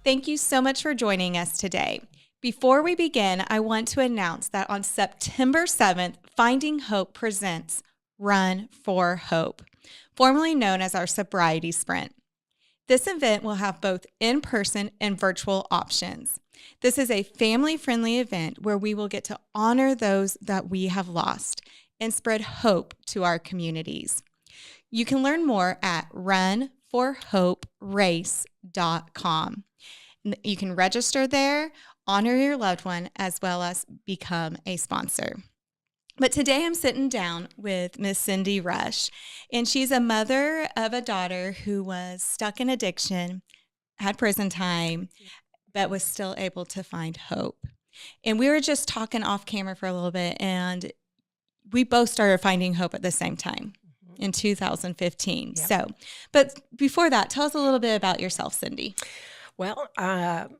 Thank you so much for joining us today. Before we begin, I want to announce that on September 7th, Finding Hope presents Run for Hope, formerly known as our sobriety sprint. This event will have both in-person and virtual options. This is a family-friendly event where we will get to honor those that we have lost and spread hope to our communities. You can learn more at runforhoperace.com. You can register there, honor your loved one, as well as become a sponsor. But today I'm sitting down with Miss Cindy Rush, and she's a mother of a daughter who was stuck in addiction, had prison time, but was still able to find hope. And we were just talking off camera for a little bit, and we both started finding hope at the same time in 2015. Yep. So, but before that, tell us a little bit about yourself, Cindy. Well, like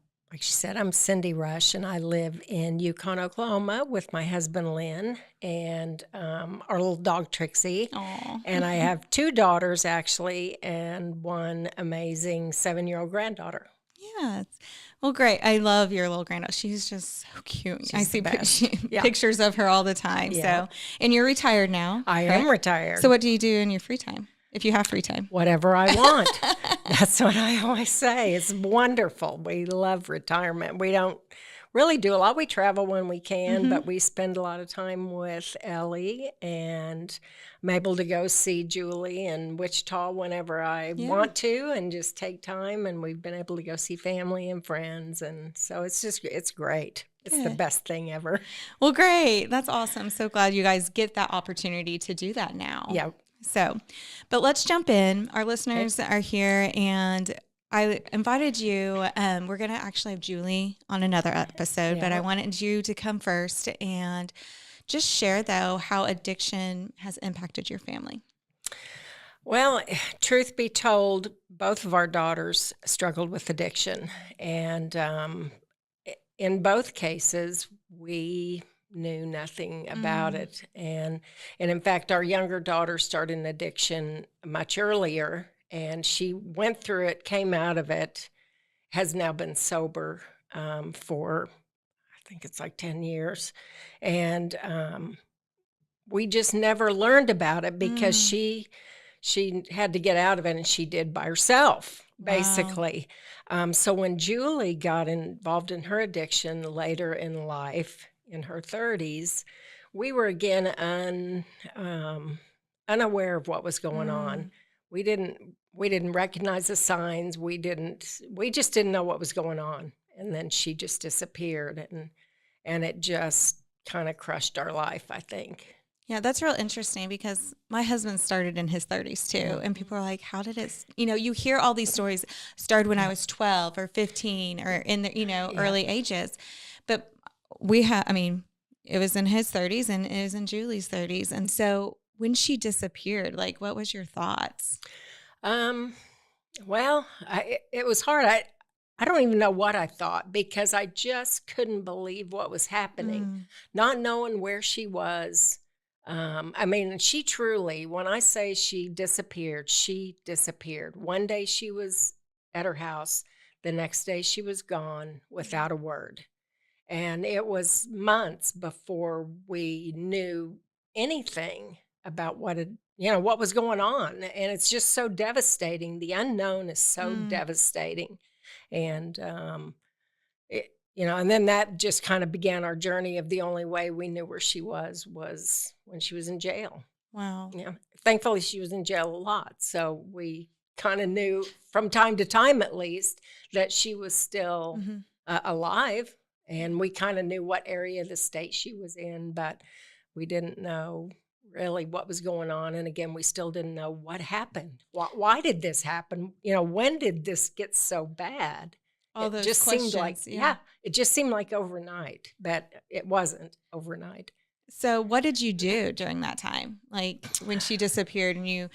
she said, I'm Cindy Rush, and I live in Yukon, Oklahoma with my husband, Lynn, and our little dog, Trixie. Aww. And I have two daughters, actually, and one amazing 7-year-old granddaughter. Yes. Well, great. I love your little granddaughter. She's just so cute. She's I see the best. Yeah. pictures of her all the time. Yeah. So, and you're retired now. I correct? am retired. So what do you do in your free time, if you have free time? Whatever I want. That's what I always say. It's wonderful. We love retirement. We don't really do a lot. We travel when we can, but we spend a lot of time with Ellie, and I'm able to go see Julie in Wichita whenever I want to and just take time. And we've been able to go see family and friends. And so it's great. It's the best thing ever. Well, great. That's awesome. So glad you guys get that opportunity to do that now. Yeah. So, but let's jump in. Our listeners are here, and I invited you. We're going to actually have Julie on another episode, but I wanted you to come first and just share, though, how addiction has impacted your family. Well, truth be told, both of our daughters struggled with addiction. And in both cases, we knew nothing about it. And in fact, our younger daughter started an addiction much earlier, and she went through it, came out of it, has now been sober for, I think it's like 10 years. And we just never learned about it because she had to get out of it, and she did by herself, basically. So when Julie got involved in her addiction later in life, in her 30s, we were again unaware of what was going on. We didn't recognize the signs. We just didn't know what was going on. And then she just disappeared, and it just kind of crushed our life, I think. Yeah, that's real interesting because my husband started in his 30s too. And people are like, how did it, you hear all these stories, started when I was 12 or 15 or in the, early ages. But it was in his 30s and it was in Julie's 30s. And so when she disappeared, like, what was your thoughts? Well, it was hard. I don't even know what I thought because I just couldn't believe what was happening, not knowing where she was. She truly, when I say she disappeared. One day she was at her house. The next day she was gone without a word. And it was months before we knew anything about what was going on. And it's just so devastating. The unknown is so devastating. And, and then that just kind of began our journey of the only way we knew where she was when she was in jail. Wow. Yeah. Thankfully, she was in jail a lot. So we kind of knew from time to time, at least, that she was still alive. And we kind of knew what area of the state she was in, but we didn't know really what was going on. And again, we still didn't know what happened. Why did this happen? When did this get so bad? All those just questions. Seemed like, it just seemed like overnight, but it wasn't overnight. So what did you do during that time? Like when she disappeared and it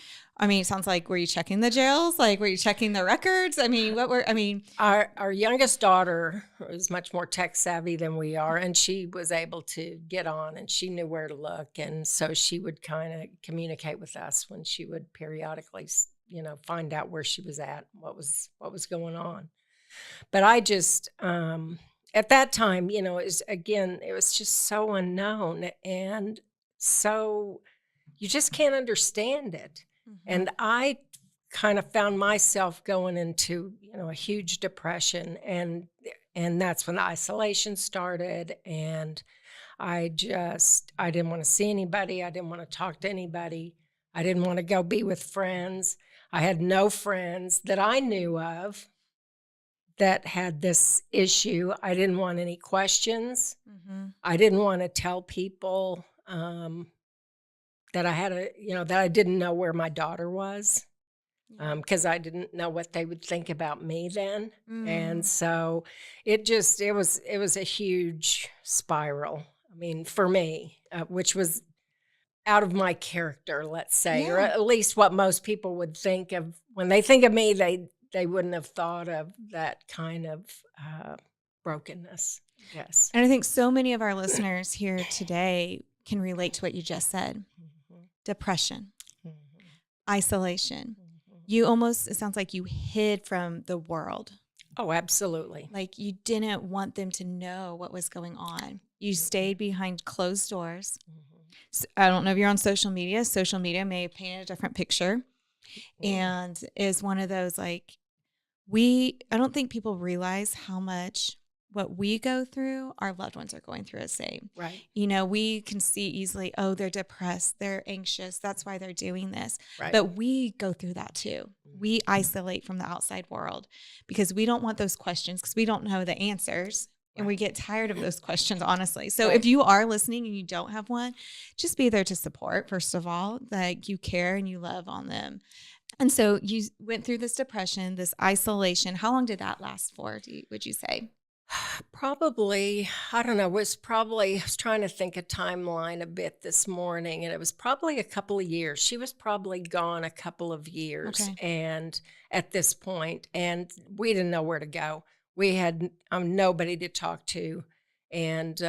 sounds like, were you checking the jails? Like, were you checking the records? Our youngest daughter was much more tech savvy than we are. And she was able to get on and she knew where to look. And so she would kind of communicate with us when she would periodically, find out where she was at, what was going on. But I just, at that time, it was just so unknown and so you just can't understand it. Mhm. And I kind of found myself going into, a huge depression and that's when the isolation started and I didn't want to see anybody, I didn't want to talk to anybody. I didn't want to go be with friends. I had no friends that I knew of that had this issue. I didn't want any questions. Mhm. I didn't want to tell people that that I didn't know where my daughter was Yeah. because I didn't know what they would think about me then. And Mm. so it was a huge spiral. I mean, for me, which was out of my character, let's say, or Yeah. at least what most people would think of when they think of me. They wouldn't have thought of that kind of uh, brokenness, I guess. And I think so many of our listeners here today can relate to what you just said. Mhm, Depression, mhm, isolation. mhm. You almost, it sounds like you hid from the world. Oh, absolutely. Like you didn't want them to know what was going on. You Mhm, stayed behind closed doors. mhm, I don't know if you're on social media. Social media may have painted a different picture mhm. and is one of those like, I don't think people realize how much what we go through, our loved ones are going through the same. Right, We can see easily, oh, they're depressed, they're anxious, that's why they're doing this. right. But we go through that too. We Mhm, isolate from the outside world because we don't want those questions because we don't know the answers. And we right, get tired of those questions, honestly. So if right. you are listening and you don't have one, just be there to support, first of all, that you care and you love on them. And so you went through this depression, this isolation. How long did that last for, would you say? Probably, I don't know, I was trying to think a timeline a bit this morning, and it was probably a couple of years. She was probably gone a couple of years, Okay. and at this point, and we didn't know where to go. We had nobody to talk to, and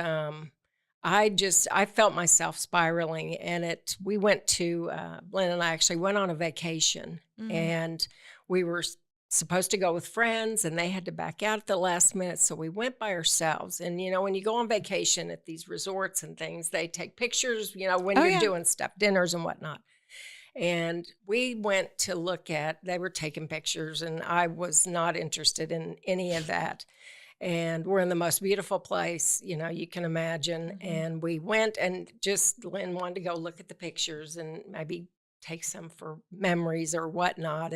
I felt myself spiraling, and we went to Lynn and I actually went on a vacation, Mm. and we were supposed to go with friends and they had to back out at the last minute. So we went by ourselves. And, when you go on vacation at these resorts and things, they take pictures, when Oh, you're yeah. doing stuff, dinners and whatnot. And we went to they were taking pictures and I was not interested in any of that. And we're in the most beautiful place, you can imagine. Hmm. And we went and just Lynn wanted to go look at the pictures and maybe take some for memories or whatnot.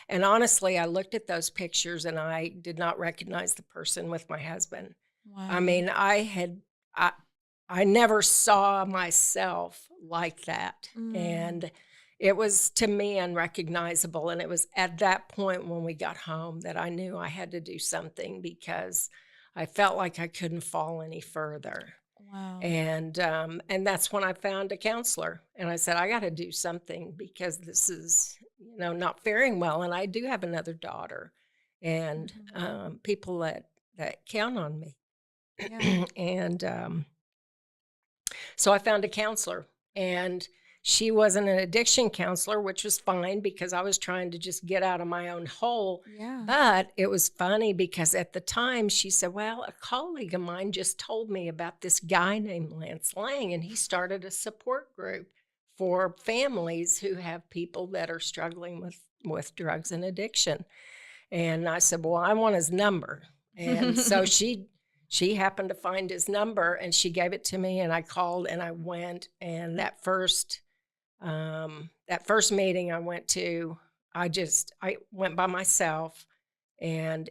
And honestly, I looked at those pictures and I did not recognize the person with my husband. I Wow. mean, I I never saw myself like that. Mm. And it was to me unrecognizable. And it was at that point when we got home that I knew I had to do something because I felt like I couldn't fall any further. Wow. And that's when I found a counselor, and I said, "I gotta do something because this is, not faring well." And I do have another daughter and, Hmm. people that count on me. Yeah. And, so I found a counselor, and she wasn't an addiction counselor, which was fine because I was trying to just get out of my own hole. Yeah. But it was funny because at the time she said, "Well, a colleague of mine just told me about this guy named Lance Lang, and he started a support group for families who have people that are struggling with drugs and addiction." And I said, "Well, I want his number." And so she happened to find his number and she gave it to me and I called and I went and that first meeting I went to, I went by myself and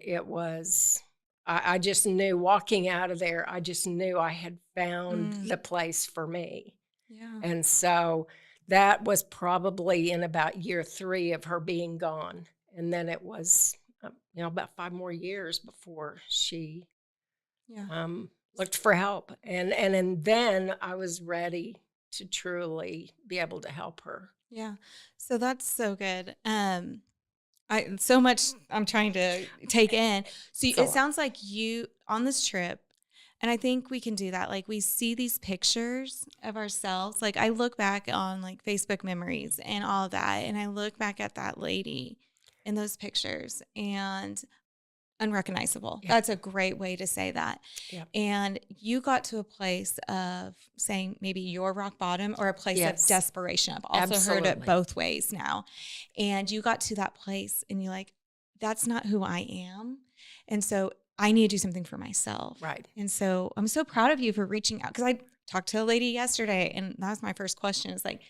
I just knew walking out of there, I just knew I had found Mm. the place for me. Yeah. And so that was probably in about year 3 of her being gone. And then it was, about 5 more years before she Yeah. looked for help. And then I was ready to truly be able to help her. Yeah. So that's so good. I so much I'm trying to take in. So It's a it lot. sounds like you on this trip, and I think we can do that. Like we see these pictures of ourselves. Like I look back on like Facebook memories and all that, and I look back at that lady in those pictures, and unrecognizable. Yep. That's a great way to say that. Yep. And you got to a place of saying maybe your rock bottom or a place of Yes. desperation. I've also heard it Absolutely. both ways now. And you got to that place and you're like, that's not who I am. And so I need to do something for myself. Right. And so I'm so proud of you for reaching out, because I talked to a lady yesterday and that was my first question, is like,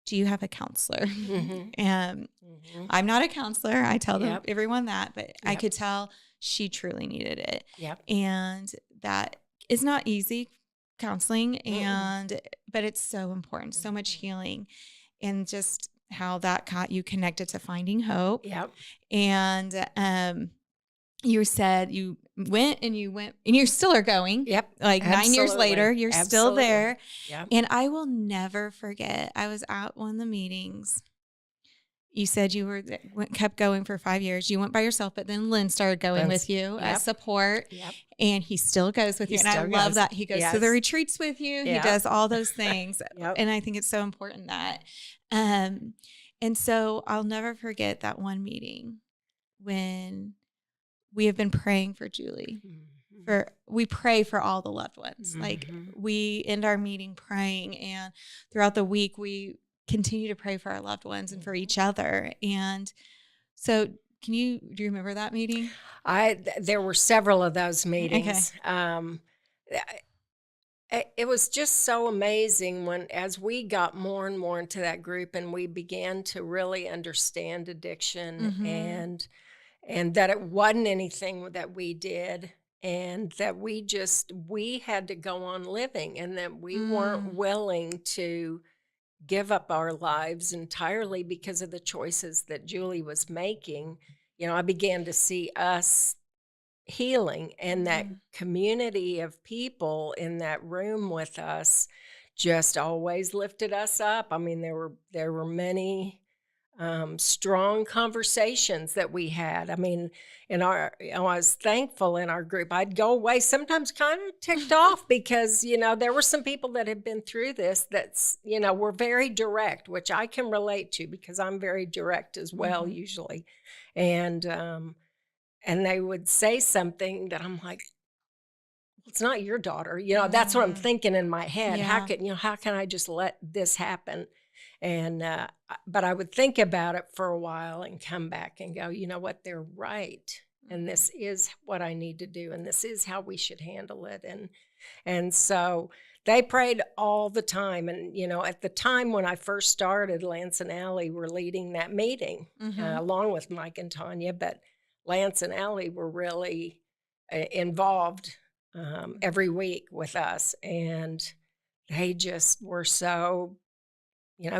do you have a counselor? Mm-hmm. And Mm-hmm. I'm not a counselor. I tell Yep. everyone that, but I Yep. could tell she truly needed it. Yep. And that is not easy, counseling, Mm-mm. but it's so important, so much Mm-hmm. healing, and just how that got you connected to Finding Hope. Yep. And you said you went and you still are going. Yep. Like 9 years later, Absolutely. you're still Absolutely. there. Yep. And I will never forget, I was at one of the meetings. You said you kept going for 5 years. You went by yourself, but then Lynn started going with you as Yep. support. Yep. And he still goes with He you. And I still love goes. that. He goes to the Yes. retreats with you. He Yep. does all those things. Yep. And I think it's so important that. And so I'll never forget that one meeting when we have been praying for Julie. Mm-hmm. We pray for all the loved ones. Mm-hmm. Like, we end our meeting praying, and throughout the week we continue to pray for our loved ones and for each other. And so do you remember that meeting? There were several of those meetings. It was just so amazing as we got more and more into that group and we began to really understand addiction, Mm-hmm. and that it wasn't anything that we did, and that we had to go on living, and that we weren't willing to give up our lives entirely because of the choices that Julie was making. I began to see us healing, and that community of people in that room with us just always lifted us up. I mean, there were many strong conversations that we had. I mean, I was thankful in our group. I'd go away sometimes kind of ticked off because, there were some people that had been through this were very direct, which I can relate to because I'm very direct as well, usually. And they would say something that I'm like, it's not your daughter. That's what I'm thinking in my head. Yeah. How can I just let this happen? And, but I would think about it for a while and come back and go, you know what, they're right. And this is what I need to do. And this is how we should handle it. And so they prayed all the time. And, at the time when I first started, Lance and Allie were leading that meeting along with Mike and Tanya. But Lance and Allie were really involved every week with us. And they just were so,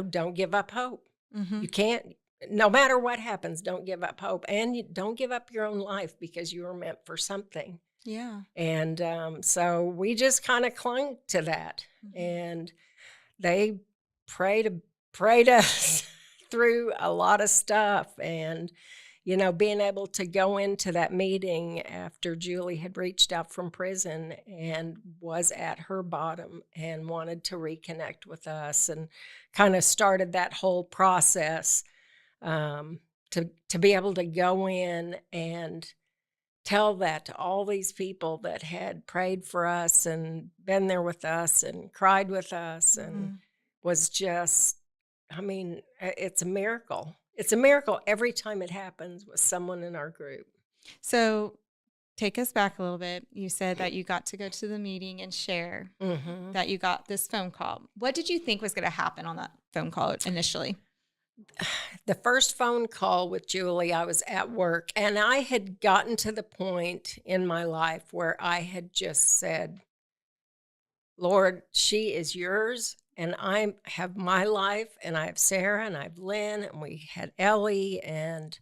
don't give up hope. You can't, no matter what happens, don't give up hope. And you don't give up your own life because you were meant for something. Yeah. And so we just kind of clung to that. And they prayed us through a lot of stuff. And, being able to go into that meeting after Julie had reached out from prison and was at her bottom and wanted to reconnect with us, and kind of started that whole process to be able to go in and tell that to all these people that had prayed for us and been there with us and cried with us, and was just, I mean, it's a miracle. It's a miracle every time it happens with someone in our group. So take us back a little bit. You said that you got to go to the meeting and share that you got this phone call. What did you think was going to happen on that phone call initially? The first phone call with Julie, I was at work, and I had gotten to the point in my life where I had just said, Lord, she is yours, and I have my life, and I have Sarah, and I have Lynn, and we had Ellie, and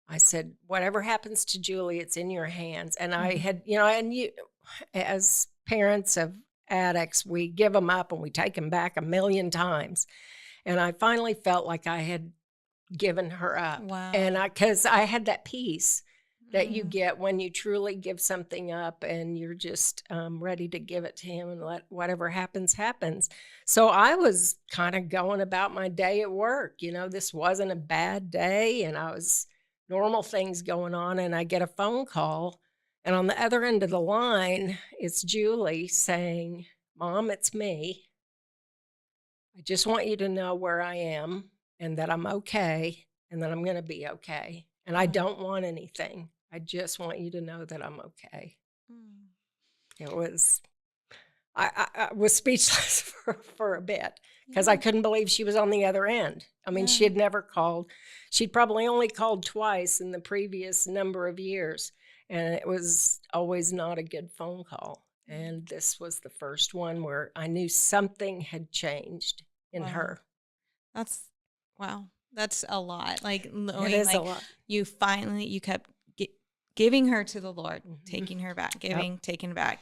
I said, whatever happens to Julie, it's in your hands. And I had, as parents of addicts, we give them up and we take them back a million times. And I finally felt like I had given her up. Wow. And because I had that peace that you get when you truly give something up and you're just ready to give it to him and let whatever happens, happens. So I was kind of going about my day at work. This wasn't a bad day, and I was normal things going on, and I get a phone call, and on the other end of the line, it's Julie saying, "Mom, it's me. I just want you to know where I am and that I'm okay and that I'm going to be okay. And I don't want anything. I just want you to know that I'm okay." Mm. It was, I was speechless for a bit because I couldn't believe she was on the other end. I mean, she had never called. She'd probably only called twice in the previous number of years. And it was always not a good phone call. And this was the first one where I knew something had changed in her. That's wow. That's a lot. Like It knowing, is a like lot. you kept giving her to the Lord, taking her back, taking her back,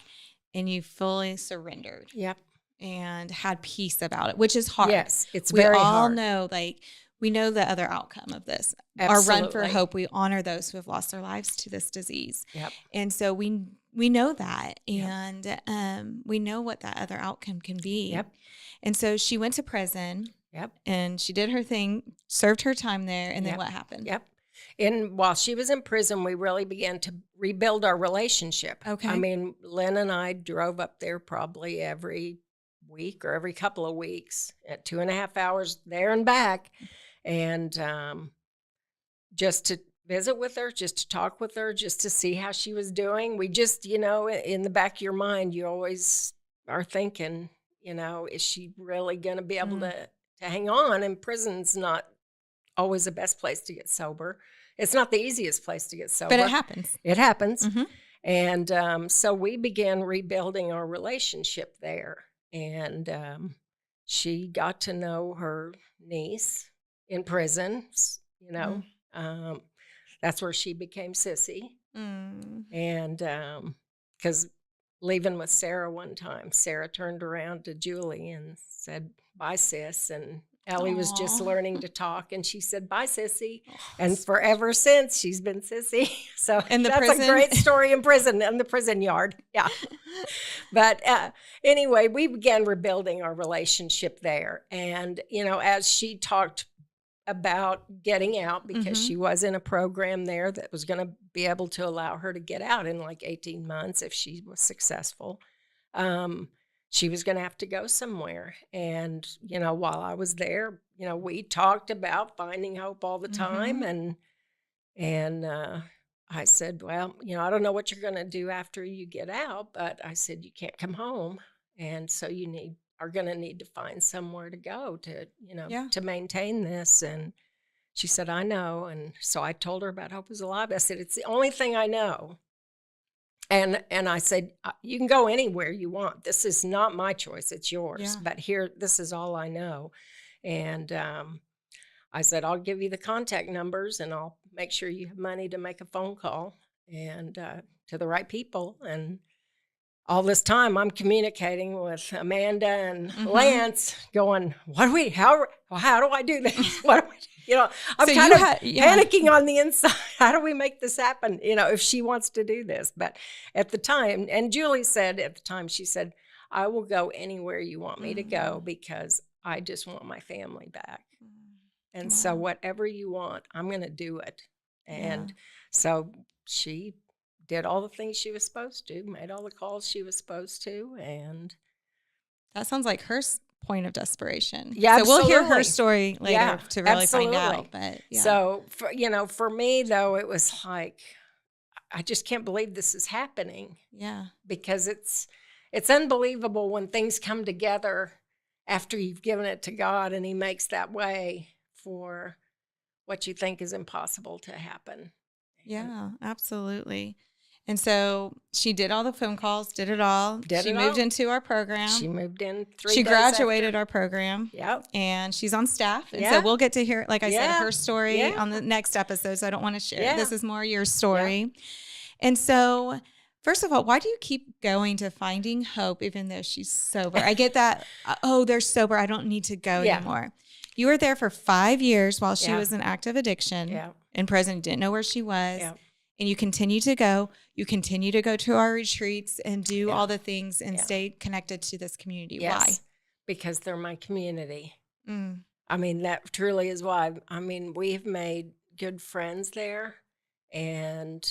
and you fully surrendered. Yep. And had peace about it, which is hard. Yes, it's very hard. We all know, like, we know the other outcome of this. Absolutely. Our run for hope, we honor those who have lost their lives to this disease. Yep. And so we know that, and we know what that other outcome can be. Yep. And so she went to prison. Yep. And she did her thing, served her time there, and then what happened? Yep. And while she was in prison, we really began to rebuild our relationship. Okay. I mean, Lynn and I drove up there probably every week or every couple of weeks at 2.5 hours there and back. And just to visit with her, just to talk with her, just to see how she was doing. We just, in the back of your mind, you always are thinking, is she really going to be able to hang on? And prison's not always the best place to get sober. It's not the easiest place to get sober. But it happens. It happens. Mm-hmm. And so we began rebuilding our relationship there. And she got to know her niece in prison, that's where she became Sissy. And because leaving with Sarah one time, Sarah turned around to Julie and said, "Bye, sis." And Ellie was just learning to talk, and she said, "Bye, Sissy." And forever since, she's been Sissy. So that's prison? a great story in prison, in the prison yard. Yeah. But anyway, we began rebuilding our relationship there. And, as she talked about getting out, because she was in a program there that was going to be able to allow her to get out in like 18 months if she was successful. She was going to have to go somewhere. And, while I was there, we talked about finding hope all the time. And I said, "Well, I don't know what you're going to do after you get out, but I said, you can't come home. And so you are going to need to find somewhere to go to, to maintain this." And she said, "I know." And so I told her about Hope is Alive. I said, "It's the only thing I know." And I said, "You can go anywhere you want. This is not my choice. It's yours. But here, this is all I know." And I said, "I'll give you the contact numbers, and I'll make sure you have money to make a phone call and to the right people." And all this time, I'm communicating with Amanda and Lance, going, how do I do this? What do we do? I'm So kind of panicking on the inside. How do we make this happen? If she wants to do this. But at the time, and Julie said at the time, she said, "I will go anywhere you want me to go because I just want my family back. And so whatever you want, I'm going to do it." And so she did all the things she was supposed to, made all the calls she was supposed to. And that sounds like her point of desperation. Yeah, so we'll hear her absolutely. story later to really find out. But so for me though, it was like, I just can't believe this is happening. Yeah, because it's unbelievable when things come together after you've given it to God, and He makes that way for what you think is impossible to happen. Yeah, absolutely. And so she did all the phone calls, did it all. She moved into our program. She moved in 3 She days graduated our program. Yep. And she's on staff. And so we'll get to hear, like I said, her story on the next episode. So I don't want to share. This is more your story. Yeah. And so, first of all, why do you keep going to Finding Hope even though she's sober? I get that, they're sober, I don't need to go anymore. You were there for 5 years while she was in active addiction in prison, didn't know where she was. Yeah. And you continue to go. You continue to go to our retreats and do all the things and stay connected to this community. Yes, why? Because they're my community. I mean, that truly is why. I mean, we have made good friends there, and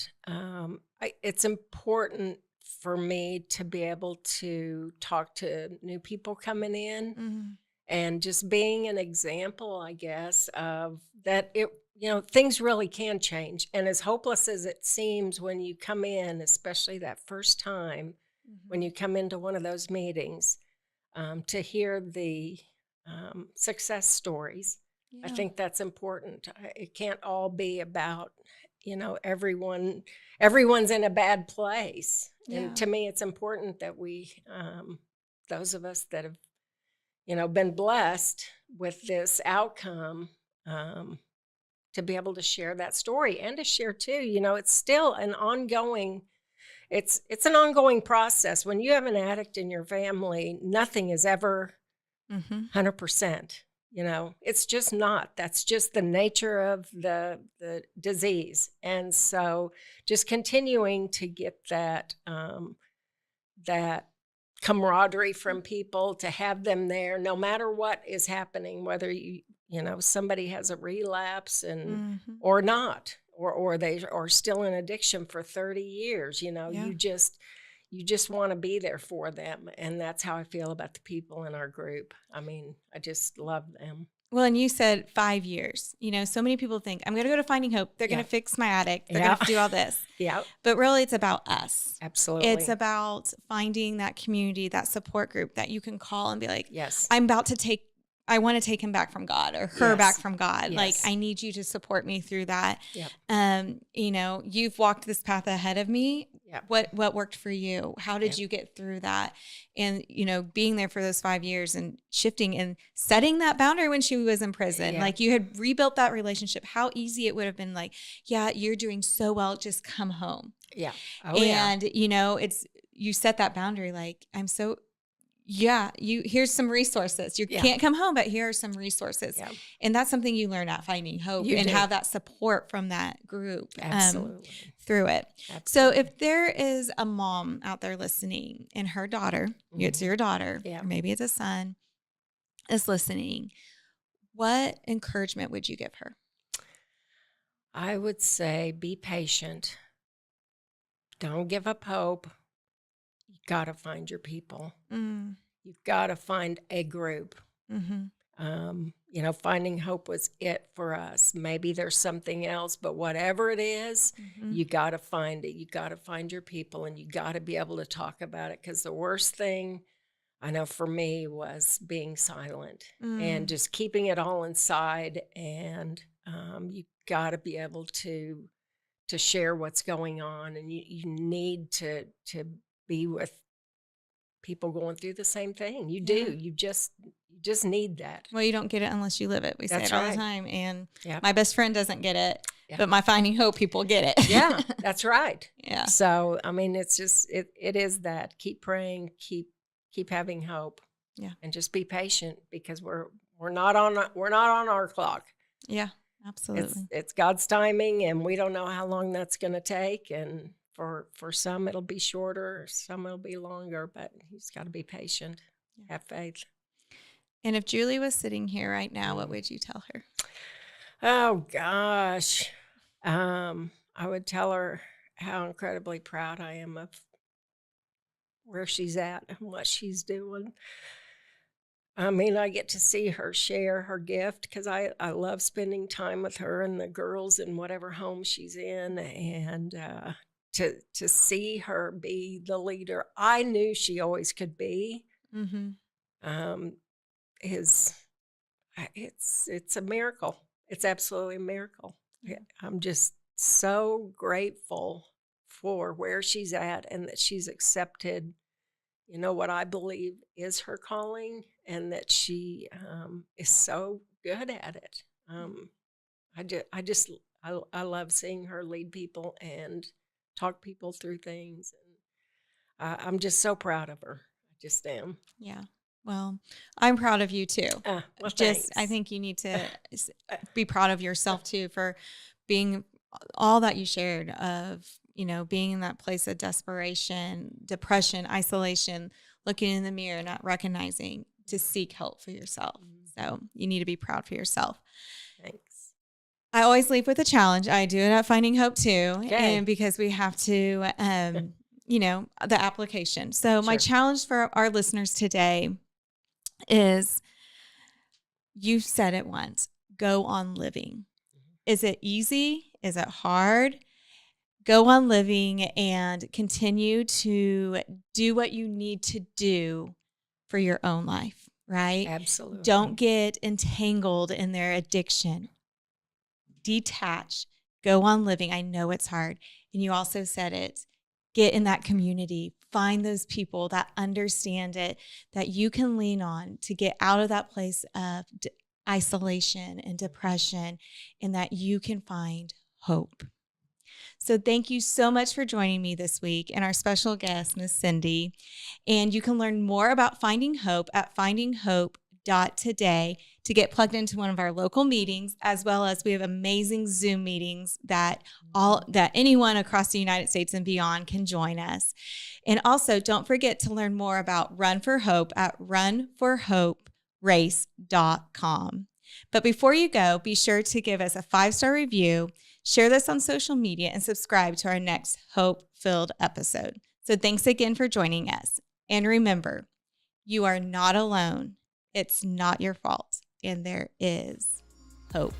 it's important for me to be able to talk to new people coming in, Mhm. and just being an example, I guess, of that things really can change. And as hopeless as it seems when you come in, especially that first time when Mhm. you come into one of those meetings, to hear the success stories, I Yeah. think that's important. It can't all be about, everyone's in a bad place. And Yeah. to me, it's important that those of us that have been blessed with this outcome, um, to be able to share that story and to share too. It's still an ongoing. It's an ongoing process. When you have an addict in your family, nothing is ever Mhm. 100%. It's just not. That's just the nature of the disease, and so just continuing to get that camaraderie from people, to have them there no matter what is happening, whether somebody has a relapse and Mhm. or not, or they are still in addiction for 30 years. Yeah. You just want to be there for them, and that's how I feel about the people in our group. I mean, I just love them. Well, and you said 5 years. So many people think, I'm going to go to Finding Hope. They're going Yeah. to fix my addict. They're going Yeah. to do all this. Yeah. But really, it's about us. It's Absolutely. about finding that community, that support group that you can call and be like, Yes. I want to take him back from God or her back Yes. from God. Like, Yes. I need you to support me through that. Yep. You've walked this path ahead of me. Yep. What worked for you? How did Yep. you get through that? And, being there for those 5 years and shifting and setting that boundary when she was in prison, Yeah. like you had rebuilt that relationship, how easy it would have been like, yeah, you're doing so well, just come home. Yeah. Oh, yeah. And, you set that boundary, like, here's some resources. You Yeah. can't come home, but here are some resources. Yeah. And that's something you learn at Finding Hope You and do. have that support from that group Absolutely. through it. So Absolutely. if there is a mom out there listening and her daughter, it's your daughter, Yeah. or maybe it's a son, is listening, what encouragement would you give her? I would say be patient. Don't give up hope. You got to find your people. Mm, You've got to find a group. mm-hmm. Finding Hope was it for us. Maybe there's something else, but whatever it is, Mm-hmm. you got to find it. You got to find your people, and you got to be able to talk about it, because the worst thing I know for me was being silent and just keeping it all inside. And you got to be able to share what's going on, and you need to be with people going through the same thing. You Yeah. do. You just need that. Well, you don't get it unless you live it. We say That's it all right. the time. And Yep. my best friend doesn't get it, Yeah. but my Finding Hope people get it. Yeah, that's right. Yeah. So, I mean, it's just, it is that. Keep praying, keep having hope. Yeah. And just be patient, because we're not on our clock. Yeah, absolutely. It's God's timing, and we don't know how long that's going to take. And for some it'll be shorter, some it'll be longer, but you just got to be patient. Yeah. Have faith. And if Julie was sitting here right now, what would you tell her? Oh gosh. I would tell her how incredibly proud I am of where she's at and what she's doing. I mean, I get to see her share her gift, because I love spending time with her and the girls in whatever home she's in, and to see her be the leader I knew she always could be, Mm-hmm. is it's a miracle. It's absolutely a miracle. Yeah. I'm just so grateful for where she's at, and that she's accepted what I believe is her calling, and that she is so good at it. I love seeing her lead people and talk people through things. And I'm just so proud of her. I just am. Yeah. Well, I'm proud of you too. Well, Just, I thanks. think you need to be proud of yourself too for being all that you shared of, being in that place of desperation, depression, isolation, looking in the mirror, not recognizing to seek help for yourself. So you need to be proud for yourself. Thanks. I always leave with a challenge. I do it at Finding Hope too. Okay. And because we have to, the application. So my Sure. challenge for our listeners today is, you said it once, go on living. Is it easy? Is it hard? Go on living and continue to do what you need to do for your own life, right? Absolutely. Don't get entangled in their addiction. Detach, go on living. I know it's hard. And you also said it. Get in that community. Find those people that understand it, that you can lean on to get out of that place of isolation and depression, and that you can find hope. So thank you so much for joining me this week and our special guest, Miss Cindy. And you can learn more about Finding Hope at FindingHope.Today to get plugged into one of our local meetings, as well as we have amazing Zoom meetings that anyone across the United States and beyond can join us. And also, don't forget to learn more about Run for Hope at runforhoperace.com. But before you go, be sure to give us a 5-star review, share this on social media, and subscribe to our next hope-filled episode. So thanks again for joining us. And remember, you are not alone. It's not your fault. And there is hope.